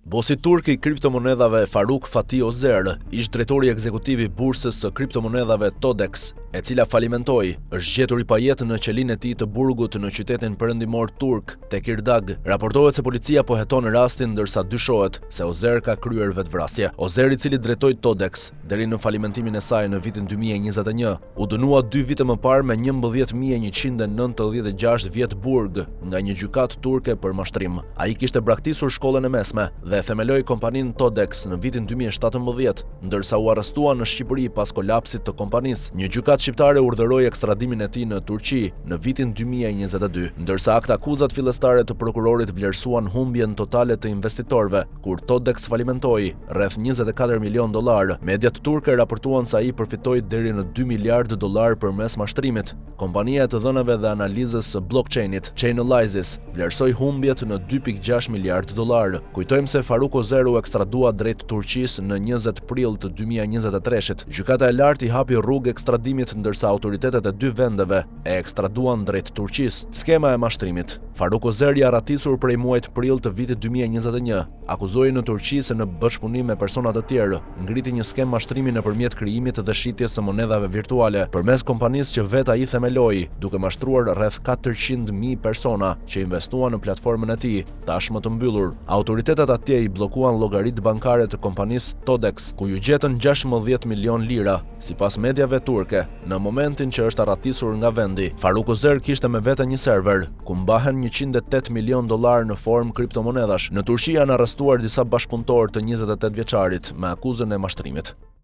Bosi turk I kriptomonedhave Faruk Fatih Ozer, ish drejtori ekzekutiv I bursës së kriptomonedhave Todex, e cila falimentoi, është gjetur I pajet në qelinë e tij të burgut në qytetin perëndimor turk, Tekirdağ. Raportohet se policia po heton rastin ndërsa dyshohet se Ozer ka kryer vetvrasje. Ozer, I cili drejtoi Todex deri në falimentimin e saj në vitin 2021, u dënua 2 vite më parë me 11.196 vjet burg nga një gjykatë turke për mashtrim. Ai kishte braktisur shkollën e mesme dhe themeloi kompaninë Todex në vitin 2017, ndërsa u arrestua në Shqipëri pas kolapsit të kompanisë. Një gjykatë shqiptare urdhëroi ekstradimin e tij në Turqi në vitin 2022, ndërsa akte akuzat fillestare të prokurorit vlerësuan humbjen totale të investitorëve, kur Todex falimentoi rreth $24 milion. Mediat turke raportuan se ai përfitoi deri në $2 miliard përmes mashtrimit. Kompania e të dhënave dhe analizës së blockchainit, Chainalysis, vlerësoi humbjet në $2.6 miliard. Kujtojmë se Faruk Ozer u ekstradua drejt Turqisë në 20 prill të 2023. Gjykata e lartë I hapi rrugë ekstradimit ndërsa autoritetet e 2 vendeve e ekstraduan drejt Turqisë. Skema e mashtrimit. Faruk Ozer I ratisur prej muajit prill të vitit 2021, akuzoi në Turqi se në bashkëpunim me persona të tjerë ngriti një skem mashtrimi nëpërmjet krijimit dhe shitjes së monedhave virtuale përmes kompanisë që vetë ai themeloi, duke mashtruar rreth 400.000 persona që investuan në platformën e tij, tashmë të mbyllur. Autoritetet atje I bllokuan llogaritë bankare të kompanisë Todex, ku ju gjetën 16 milion lira, sipas mediave turke. Në momentin që është arratisur nga vendi, Faruk Ozer kishte me vete një server ku mbahen $108 milion në formë kriptomonedhash. Në Turqi janë arrestuar disa bashkëpunëtorë të 28 vjeçarit me akuzën e mashtrimit.